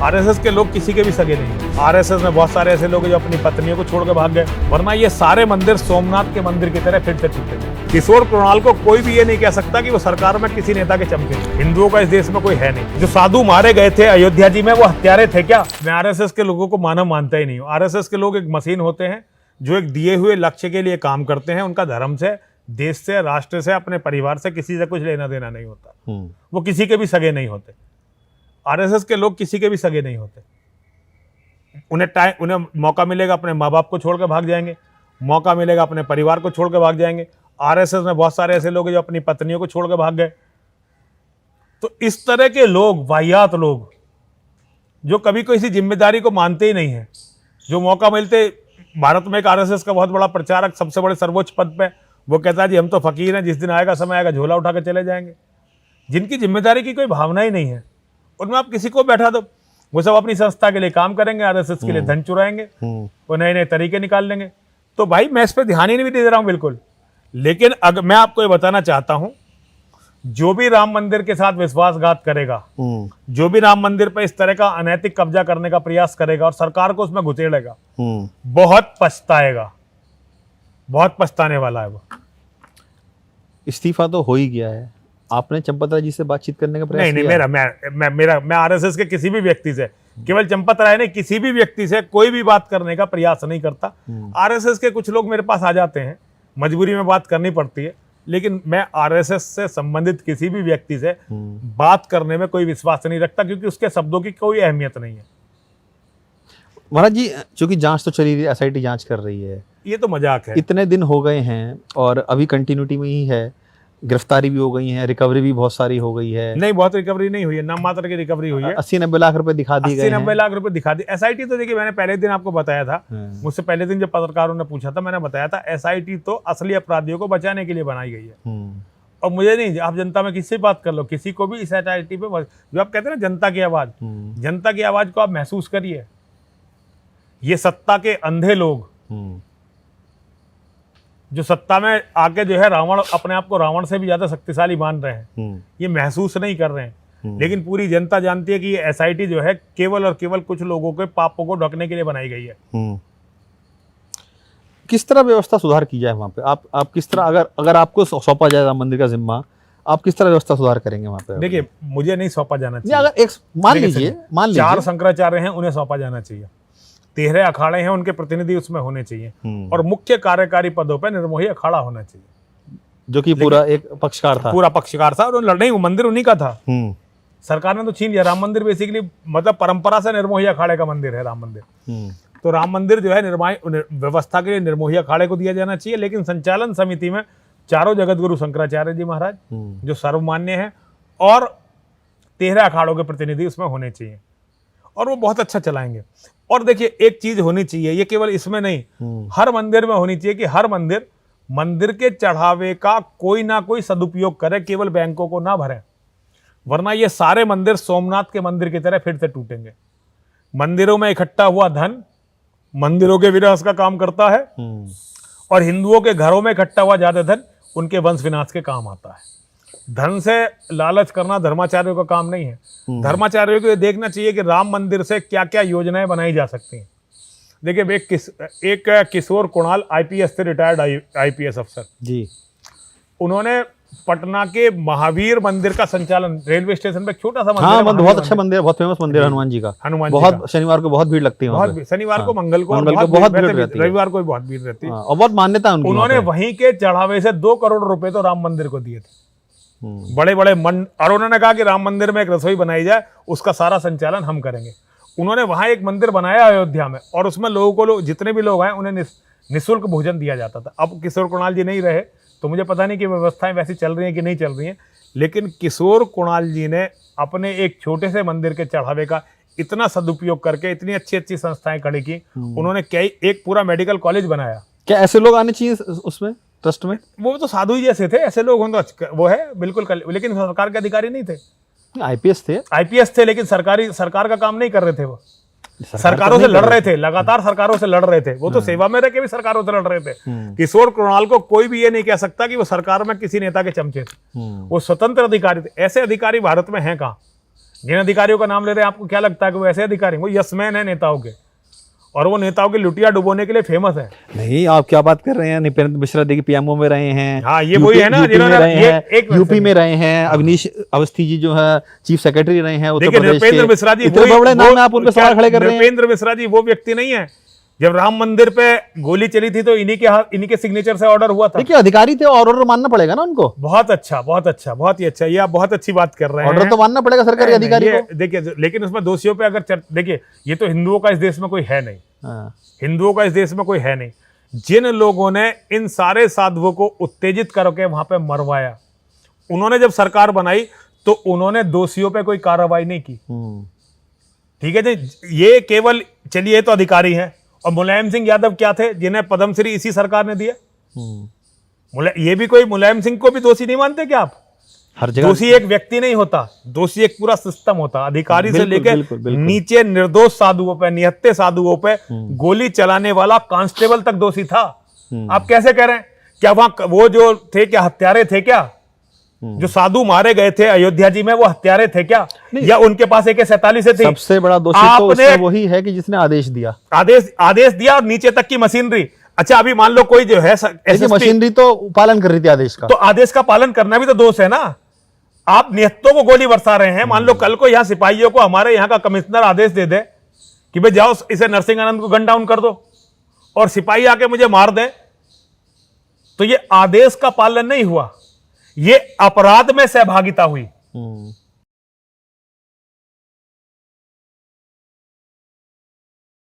RSS के लोग किसी के भी सगे नहीं। आरएसएस में बहुत सारे ऐसे लोग हैं जो अपनी पत्नियों को छोड़ के भाग गए, वरना ये सारे मंदिर सोमनाथ के मंदिर की तरह फिर से टूटे। किशोर कुणाल को कोई भी ये नहीं कह सकता कि वो सरकार में किसी नेता के चमके। हिंदुओं का इस देश में कोई है नहीं। जो साधु मारे गए थे अयोध्या जी में, वो हत्यारे थे क्या? मैं आरएसएस के लोगों को मानव मानता ही नहीं हूँ। आरएसएस के लोग एक मशीन होते हैं जो एक दिए हुए लक्ष्य के लिए काम करते हैं। उनका धर्म से, देश से, राष्ट्र से, अपने परिवार से किसी से कुछ लेना देना नहीं होता। वो किसी के भी सगे नहीं होते। आरएसएस के लोग किसी के भी सगे नहीं होते। उन्हें मौका मिलेगा अपने माँ बाप को छोड़ के भाग जाएंगे, मौका मिलेगा अपने परिवार को छोड़ के भाग जाएंगे। आरएसएस में बहुत सारे ऐसे लोग हैं जो अपनी पत्नियों को छोड़ के भाग गए। तो इस तरह के लोग, वाहियात लोग, जो कभी किसी जिम्मेदारी को मानते ही नहीं है, जो मौका मिलते, भारत में एक आरएसएस का बहुत बड़ा प्रचारक सबसे बड़े सर्वोच्च पद पे, वो कहता है जी हम तो फकीर हैं, जिस दिन आएगा समय आएगा झोला उठा के चले जाएंगे। जिनकी जिम्मेदारी की कोई भावना ही नहीं है, उनमें आप किसी को बैठा दो, वो सब अपनी संस्था के लिए काम करेंगे, आरएसएस के लिए धन चुराएंगे, वो नए नए तरीके निकाल लेंगे। तो भाई मैं इस पर ध्यान ही नहीं दे रहा हूं बिल्कुल। लेकिन अगर मैं आपको ये बताना चाहता हूं, जो भी राम मंदिर के साथ विश्वासघात करेगा, जो भी राम मंदिर पर इस तरह का अनैतिक कब्जा करने का प्रयास करेगा और सरकार को उसमें घुसेड़ेगा, बहुत पछताएगा, बहुत पछताने वाला है वो। इस्तीफा तो हो ही गया है। आपने चंपत राय जी से बातचीत करने का प्रयास नहीं, मैं आरएसएस के किसी भी व्यक्ति से, केवल चंपत राय ने, किसी भी व्यक्ति से कोई भी बात करने का प्रयास नहीं करता। आरएसएस के कुछ लोग मेरे पास आ जाते हैं, मजबूरी में बात करनी पड़ती है, लेकिन मैं आरएसएस से संबंधित किसी भी व्यक्ति से बात करने में कोई विश्वास नहीं रखता, क्योंकि उसके शब्दों की कोई अहमियत नहीं है। महाराज जी, चूंकि जांच तो चली रही है, एसआईटी जांच कर रही है, ये तो मजाक है। इतने दिन हो गए हैं और अभी कंटिन्यूटी में ही है, गिरफ्तारी भी हो गई है, रिकवरी भी बहुत सारी हो गई है। नहीं, बहुत रिकवरी नहीं हुई है, नाम मात्र की रिकवरी हुई है। 80-90 लाख रुपए दिखा दिए गए हैं। 80-90 लाख रुपए दिखा दी। एसआईटी तो देखिए, मैंने पहले दिन आपको बताया था, मुझसे पहले दिन जब पत्रकारों ने पूछा था, मैंने बताया था एसआईटी तो असली अपराधियों को बचाने के लिए बनाई गई है। और मुझे नहीं, आप जनता में किसी से बात कर लो, किसी को भी इस एसआईटी पे, जो आप कहते हैं ना जनता की आवाज, जनता की आवाज को आप महसूस करिए। ये सत्ता के अंधे लोग, जो सत्ता में आके जो है रावण, अपने आप को रावण से भी ज्यादा शक्तिशाली मान रहे हैं, ये महसूस नहीं कर रहे हैं। लेकिन पूरी जनता जानती है कि ये एसआईटी जो है केवल और केवल कुछ लोगों के पापों को ढकने के लिए बनाई गई है। किस तरह व्यवस्था सुधार की जाए वहाँ पे? आप किस तरह, अगर आपको सौंपा जाए राम मंदिर का जिम्मा, आप किस तरह व्यवस्था सुधार करेंगे वहाँ पे? देखिए, मुझे नहीं सौंपा जाना चाहिए। अगर एक मान लीजिए 4 शंकराचार्य हैं, उन्हें सौंपा जाना चाहिए। 13 अखाड़े हैं, उनके प्रतिनिधि उसमें होने चाहिए। और मुख्य कार्यकारी पदों पर निर्मोही अखाड़ा होना चाहिए, जो कि पूरा एक पक्षकार था, पूरा पक्षकार था। और लड़ने, वो मंदिर उन्हीं का था। सरकार ने तो छीन लिया। राम मंदिर बेसिकली मतलब परंपरा से निर्मोही अखाड़े का मंदिर है राम मंदिर। तो राम मंदिर जो है व्यवस्था के लिए निर्मोही अखाड़े को दिया जाना चाहिए। लेकिन संचालन समिति में चारों जगत गुरु शंकराचार्य जी महाराज, जो सर्वमान्य है, और 13 अखाड़ों के प्रतिनिधि उसमें होने चाहिए, और वो बहुत अच्छा चलाएंगे। और देखिए, एक चीज होनी चाहिए, ये केवल इसमें नहीं, हर मंदिर में होनी चाहिए कि हर मंदिर के चढ़ावे का कोई ना कोई सदुपयोग करे, केवल बैंकों को ना भरे, वरना ये सारे मंदिर सोमनाथ के मंदिर की तरह फिर से टूटेंगे। मंदिरों में इकट्ठा हुआ धन मंदिरों के विनाश का काम करता है, और हिंदुओं के घरों में इकट्ठा हुआ ज्यादा धन उनके वंश विनाश के काम आता है। धन से लालच करना धर्माचार्यों का काम नहीं है। धर्माचार्यों को ये देखना चाहिए कि राम मंदिर से क्या क्या योजनाएं बनाई जा सकती हैं। देखिए, एक किशोर कुणाल आईपीएस से रिटायर्ड आईपीएस अफसर जी, उन्होंने पटना के महावीर मंदिर का संचालन, रेलवे स्टेशन पे एक छोटा सा मंदिर, बहुत अच्छा मंदिर, बहुत फेमस मंदिर है हनुमान जी का। बहुत शनिवार को बहुत भीड़ लगती है, शनिवार को, मंगल को बहुत भीड़ रहती है, रविवार को भी बहुत भीड़ रहती है, और बहुत मान्यता है उनकी। उन्होंने वहीं के चढ़ावे से 2 करोड़ रुपए तो राम मंदिर को दिए थे, बड़े बड़े और उन्होंने कहा कि राम मंदिर में एक रसोई बनाई जाए, उसका सारा संचालन हम करेंगे। उन्होंने वहां एक मंदिर बनाया अयोध्या में, और उसमें लोगों को, जितने भी लोग आए उन्हें निःशुल्क भोजन दिया जाता था। अब किशोर कुणाल जी नहीं रहे, तो मुझे पता नहीं कि व्यवस्थाएं वैसी चल रही हैं कि नहीं चल रही हैं, लेकिन किशोर कुणाल जी ने अपने एक छोटे से मंदिर के चढ़ावे का इतना सदुपयोग करके इतनी अच्छी अच्छी संस्थाएं खड़ी की। उन्होंने एक पूरा मेडिकल कॉलेज बनाया। क्या ऐसे लोग आने चाहिए उसमें, ट्रस्ट में? वो तो साधु ही जैसे थे, ऐसे लोग हों तो वो है बिल्कुल, लेकिन सरकार के अधिकारी नहीं थे। आईपीएस थे, लेकिन सरकार का काम नहीं कर रहे थे। वो सरकारों से लड़ रहे थे, लगातार सरकारों से लड़ रहे थे। वो तो सेवा में रह के भी सरकारों से लड़ रहे थे। किशोर कुणाल को कोई भी ये नहीं कह सकता कि वो सरकार में किसी नेता के चमचे थे। वो स्वतंत्र अधिकारी थे। ऐसे अधिकारी भारत में हैं कहाँ? जिन अधिकारियों का नाम ले रहे हैं, आपको क्या लगता है कि वो ऐसे अधिकारी हैं? वो यसमैन है नेताओं के, और वो नेताओं की लुटिया डुबोने के लिए फेमस है। नहीं, आप क्या बात कर रहे हैं? नृपेंद्र मिश्रा देखिए पीएमओ में रहे हैं। हाँ, ये वही है ना यूपी में जिन्होंने रहे ये हैं, एक यूपी में रहे हैं। अवनीश अवस्थी जी जो है चीफ सेक्रेटरी रहे हैं उत्तर देखिए, प्रदेश के। नृपेंद्र मिश्रा जी इतने बड़े नाम है, आप उन पे सवाल खड़े कर रहे हैं। नृपेंद्र मिश्रा जी वो व्यक्ति नहीं है। जब राम मंदिर पे गोली चली थी तो इन्हीं के सिग्नेचर से ऑर्डर हुआ था। देखिए अधिकारी थे, ऑर्डर मानना पड़ेगा ना उनको। बहुत अच्छा, बहुत अच्छा, बहुत ही अच्छा, ये आप बहुत अच्छी बात कर रहे हैं। ऑर्डर तो मानना पड़ेगा सरकारी अधिकारी ये को। देखिए, लेकिन उसमें दोषियों पे अगर देखिए, ये तो हिंदुओं का इस देश में कोई है नहीं। हाँ। हिंदुओं का इस देश में कोई है नहीं। जिन लोगों ने इन सारे साधुओं को उत्तेजित करके वहां पे मरवाया, उन्होंने जब सरकार बनाई तो उन्होंने दोषियों पे कोई कार्रवाई नहीं की। ठीक है जी, ये केवल चलिए, तो अधिकारी हैं। और मुलायम सिंह यादव क्या थे, जिन्हें पद्मश्री इसी सरकार ने दिया। ये भी कोई मुलायम सिंह को भी दोषी नहीं मानते क्या आप? हर जगह दोषी एक व्यक्ति नहीं होता, दोषी एक पूरा सिस्टम होता। अधिकारी से लेकर बिल्कुल। नीचे निर्दोष साधुओं पे, निहत्थे साधुओं पे गोली चलाने वाला कांस्टेबल तक दोषी था। आप कैसे कह रहे हैं? क्या वहां वो जो थे क्या हत्यारे थे क्या? जो साधु मारे गए थे अयोध्या जी में, वो हत्यारे थे क्या? या उनके पास AK-47 थे? सबसे बड़ा दोषी तो उसमें वही है कि जिसने आदेश दिया। आदेश दिया, और नीचे तक की मशीनरी। अच्छा, अभी मान लो कोई जो है मशीनरी तो पालन कर रही थी आदेश का, तो आदेश का पालन करना भी तो दोष है ना। आप निहत्तों को गोली बरसा रहे हैं। मान लो कल को यहाँ सिपाहियों को हमारे यहाँ का कमिश्नर आदेश दे दे कि भाई जाओ इसे नरसिंह आनंद को गन डाउन कर दो, और सिपाही आके मुझे मार दे, तो ये आदेश का पालन नहीं हुआ, ये अपराध में सहभागिता हुई।